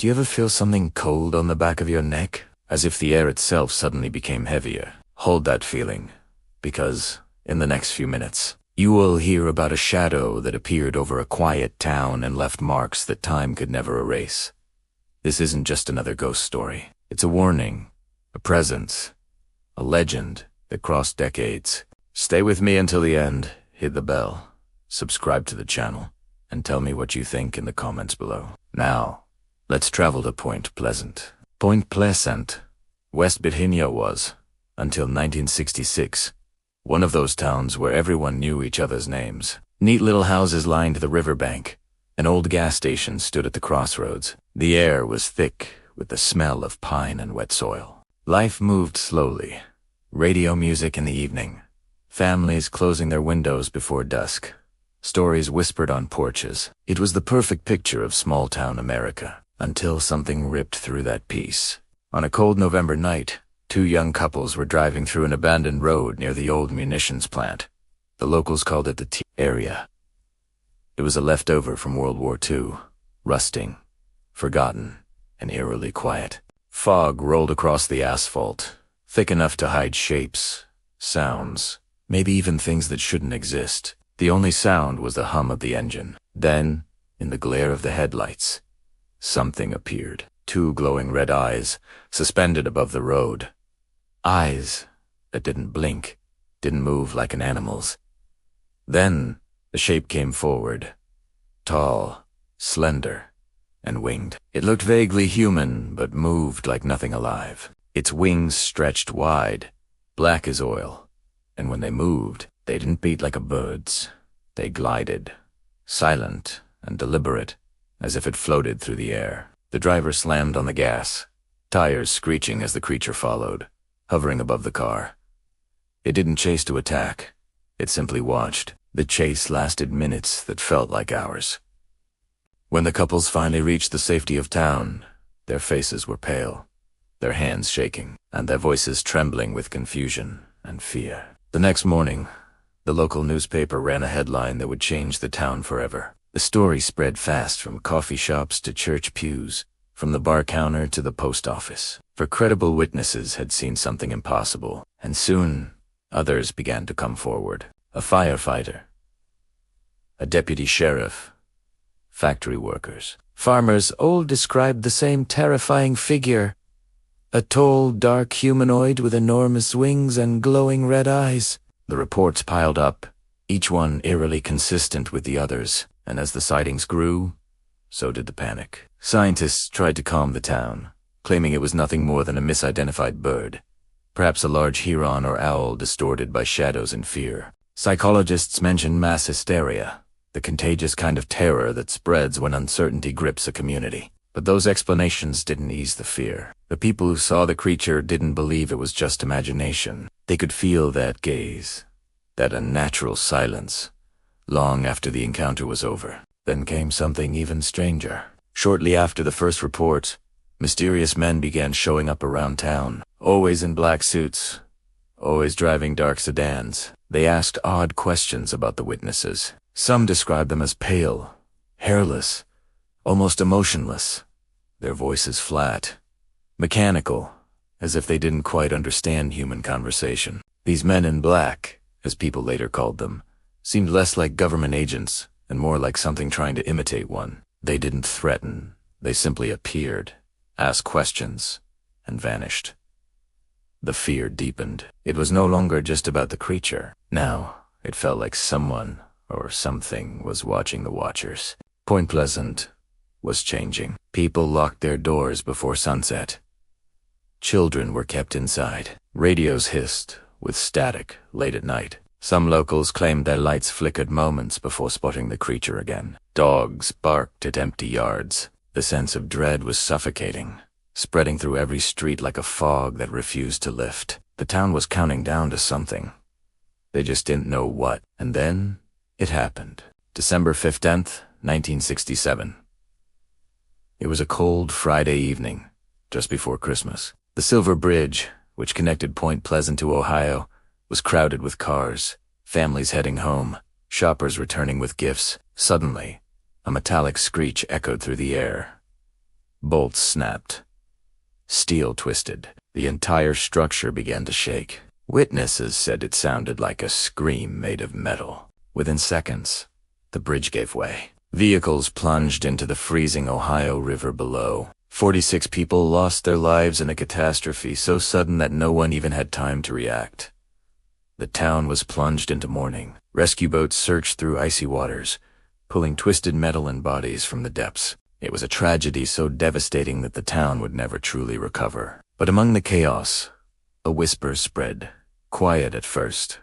Do you ever feel something cold on the back of your neck? As if the air itself suddenly became heavier. Hold that feeling, because in the next few minutes, you will hear about a shadow that appeared over a quiet town and left marks that time could never erase. This isn't just another ghost story. It's a warning, a presence, a legend that crossed decades. Stay with me until the end, hit the bell, subscribe to the channel, and tell me what you think in the comments below. Now, let's travel to Point Pleasant. Point Pleasant, West Virginia was, until 1966, one of those towns where everyone knew each other's names. Neat little houses lined the riverbank. An old gas station stood at the crossroads. The air was thick with the smell of pine and wet soil. Life moved slowly. Radio music in the evening. Families closing their windows before dusk. Stories whispered on porches. It was the perfect picture of small-town America, until something ripped through that peace. On a cold November night, two young couples were driving through an abandoned road near the old munitions plant. The locals called it the T area. It was a leftover from World War II, rusting, forgotten, and eerily quiet. Fog rolled across the asphalt, thick enough to hide shapes, sounds, maybe even things that shouldn't exist. The only sound was the hum of the engine. Then, in the glare of the headlights, something appeared. Two glowing red eyes, suspended above the road. Eyes that didn't blink, didn't move like an animal's. Then, the shape came forward. Tall, slender, and winged. It looked vaguely human, but moved like nothing alive. Its wings stretched wide, black as oil, and when they moved, they didn't beat like a bird's. They glided, silent and deliberate, as if it floated through the air. The driver slammed on the gas, tires screeching as the creature followed, hovering above the car. It didn't chase to attack. It simply watched. The chase lasted minutes that felt like hours. When the couples finally reached the safety of town, their faces were pale, their hands shaking, and their voices trembling with confusion and fear. The next morning, the local newspaper ran a headline that would change the town forever. The story spread fast from coffee shops to church pews, from the bar counter to the post office. For credible witnesses had seen something impossible, and soon others began to come forward. A firefighter, a deputy sheriff, factory workers. Farmers all described the same terrifying figure. A tall, dark humanoid with enormous wings and glowing red eyes. The reports piled up, each one eerily consistent with the others, and as the sightings grew, so did the panic. Scientists tried to calm the town, claiming it was nothing more than a misidentified bird, perhaps a large heron or owl distorted by shadows and fear. Psychologists mentioned mass hysteria, the contagious kind of terror that spreads when uncertainty grips a community. But those explanations didn't ease the fear. The people who saw the creature didn't believe it was just imagination. They could feel that gaze, that unnatural silence, long after the encounter was over. Then came something even stranger. Shortly after the first report, mysterious men began showing up around town, always in black suits, always driving dark sedans. They asked odd questions about the witnesses. Some described them as pale, hairless, almost emotionless, their voices flat, mechanical, as if they didn't quite understand human conversation. These men in black, as people later called them, seemed less like government agents and more like something trying to imitate one. They didn't threaten, they simply appeared, asked questions, and vanished. The fear deepened. It was no longer just about the creature. Now, it felt like someone or something was watching the watchers. Point Pleasant was changing. People locked their doors before sunset. Children were kept inside. Radios hissed with static late at night. Some locals claimed their lights flickered moments before spotting the creature again. Dogs barked at empty yards. The sense of dread was suffocating, spreading through every street like a fog that refused to lift. The town was counting down to something. They just didn't know what. And then it happened. December 15th, 1967. It was a cold Friday evening, just before Christmas. The Silver Bridge, which connected Point Pleasant to Ohio, was crowded with cars, families heading home, shoppers returning with gifts. Suddenly, a metallic screech echoed through the air. Bolts snapped. Steel twisted. The entire structure began to shake. Witnesses said it sounded like a scream made of metal. Within seconds, the bridge gave way. Vehicles plunged into the freezing Ohio River below. 46 people lost their lives in a catastrophe so sudden that no one even had time to react. The town was plunged into mourning. Rescue boats searched through icy waters, pulling twisted metal and bodies from the depths. It was a tragedy so devastating that the town would never truly recover. But among the chaos, a whisper spread, quiet at first,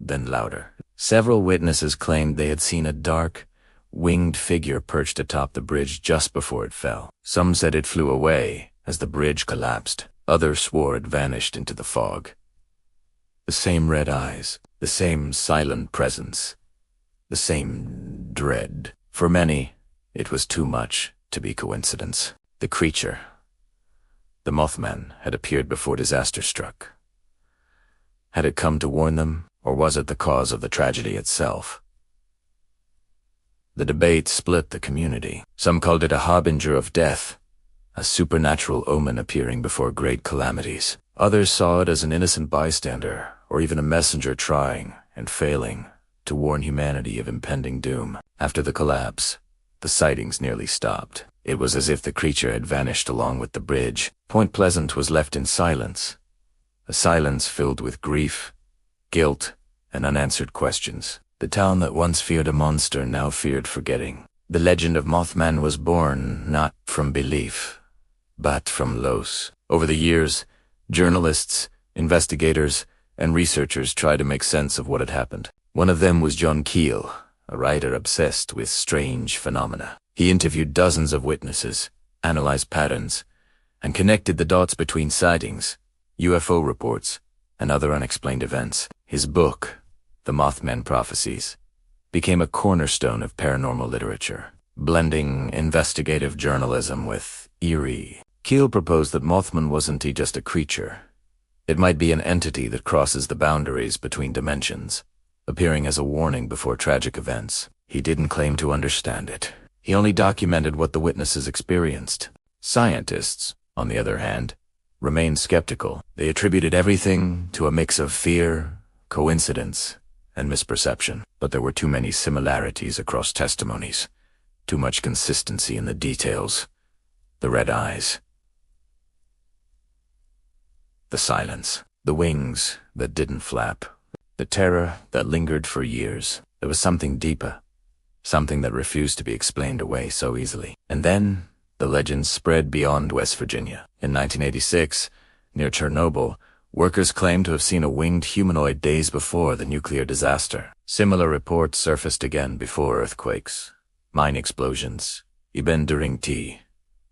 then louder. Several witnesses claimed they had seen a dark, winged figure perched atop the bridge just before it fell. Some said it flew away as the bridge collapsed. Others swore it vanished into the fog. The same red eyes, the same silent presence, the same dread. For many, it was too much to be coincidence. The creature, the Mothman, had appeared before disaster struck. Had it come to warn them, or was it the cause of the tragedy itself? The debate split the community. Some called it a harbinger of death, a supernatural omen appearing before great calamities. Others saw it as an innocent bystander, or even a messenger trying, and failing, to warn humanity of impending doom. After the collapse, the sightings nearly stopped. It was as if the creature had vanished along with the bridge. Point Pleasant was left in silence, a silence filled with grief, guilt, and unanswered questions. The town that once feared a monster now feared forgetting. The legend of Mothman was born not from belief, but from loss. Over the years, journalists, investigators, and researchers tried to make sense of what had happened. One of them was John Keel, a writer obsessed with strange phenomena. He interviewed dozens of witnesses, analyzed patterns, and connected the dots between sightings, UFO reports, and other unexplained events. His book, The Mothman Prophecies, became a cornerstone of paranormal literature, blending investigative journalism with eerie. Keel proposed that Mothman wasn't just a creature. It might be an entity that crosses the boundaries between dimensions, appearing as a warning before tragic events. He didn't claim to understand it. He only documented what the witnesses experienced. Scientists, on the other hand, remained skeptical. They attributed everything to a mix of fear, coincidence, and misperception. But there were too many similarities across testimonies, too much consistency in the details. The red eyes, the silence, the wings that didn't flap, the terror that lingered for years. There was something deeper, something that refused to be explained away so easily. And then the legends spread beyond West Virginia. In 1986, near Chernobyl, workers claimed to have seen a winged humanoid days before the nuclear disaster. Similar reports surfaced again before earthquakes, mine explosions, even during the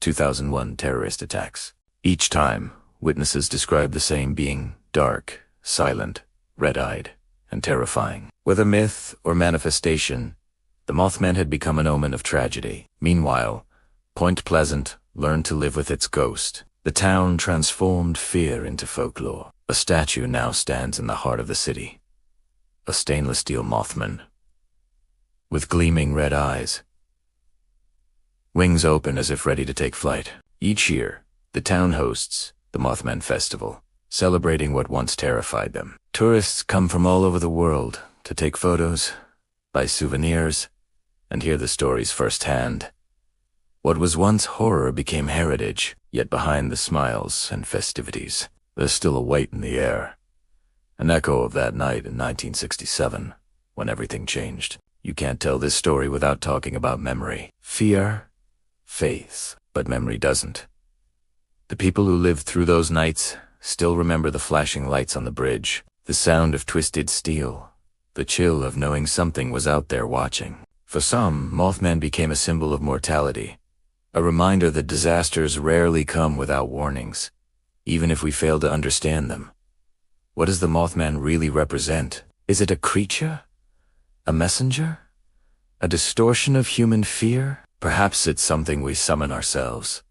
2001 terrorist attacks. Each time, witnesses described the same being: dark, silent, red-eyed, and terrifying. Whether myth or manifestation, the Mothman had become an omen of tragedy. Meanwhile, Point Pleasant learned to live with its ghost. The town transformed fear into folklore. A statue now stands in the heart of the city. A stainless steel Mothman, with gleaming red eyes, wings open as if ready to take flight. Each year, the town hosts the Mothman Festival, celebrating what once terrified them. Tourists come from all over the world to take photos, buy souvenirs, and hear the stories firsthand. What was once horror became heritage, yet behind the smiles and festivities, there's still a weight in the air. An echo of that night in 1967, when everything changed. You can't tell this story without talking about memory. Fear, faith, but memory doesn't. The people who lived through those nights still remember the flashing lights on the bridge, the sound of twisted steel, the chill of knowing something was out there watching. For some, Mothman became a symbol of mortality, a reminder that disasters rarely come without warnings, even if we fail to understand them. What does the Mothman really represent? Is it a creature? A messenger? A distortion of human fear? Perhaps it's something we summon ourselves,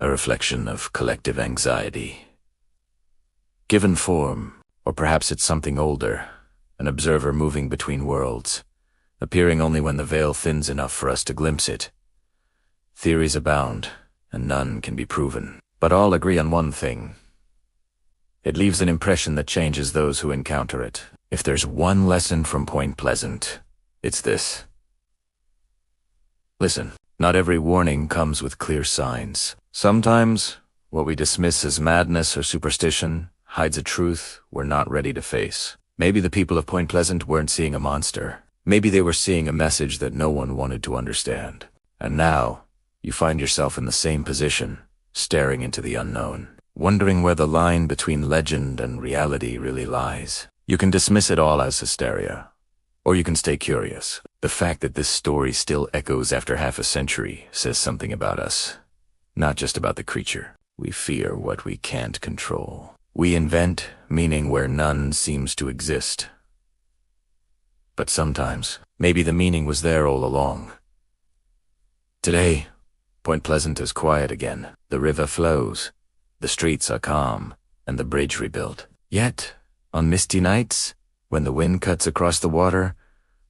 a reflection of collective anxiety, given form. Or perhaps it's something older, an observer moving between worlds, appearing only when the veil thins enough for us to glimpse it. Theories abound, and none can be proven. But all agree on one thing. It leaves an impression that changes those who encounter it. If there's one lesson from Point Pleasant, it's this. Listen, not every warning comes with clear signs. Sometimes, what we dismiss as madness or superstition hides a truth we're not ready to face. Maybe the people of Point Pleasant weren't seeing a monster. Maybe they were seeing a message that no one wanted to understand. And now, you find yourself in the same position, staring into the unknown, wondering where the line between legend and reality really lies. You can dismiss it all as hysteria, or you can stay curious. The fact that this story still echoes after half a century says something about us, not just about the creature. We fear what we can't control. We invent meaning where none seems to exist. But sometimes, maybe the meaning was there all along. Today, Point Pleasant is quiet again. The river flows, the streets are calm, and the bridge rebuilt. Yet, on misty nights, when the wind cuts across the water,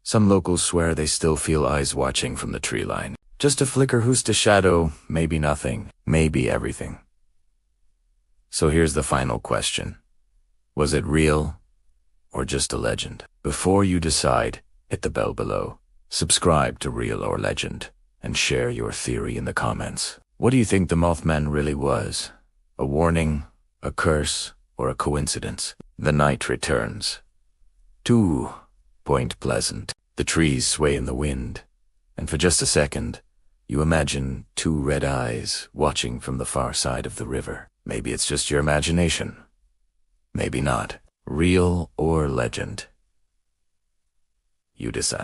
some locals swear they still feel eyes watching from the tree line. Just a flicker who's to shadow, maybe nothing, maybe everything. So here's the final question. Was it real, or just a legend? Before you decide, hit the bell below, subscribe to Real or Legend, and share your theory in the comments. What do you think the Mothman really was? A warning, a curse, or a coincidence? The night returns. To Point Pleasant. The trees sway in the wind, and for just a second, you imagine two red eyes watching from the far side of the river. Maybe it's just your imagination. Maybe not. Real or legend? You decide.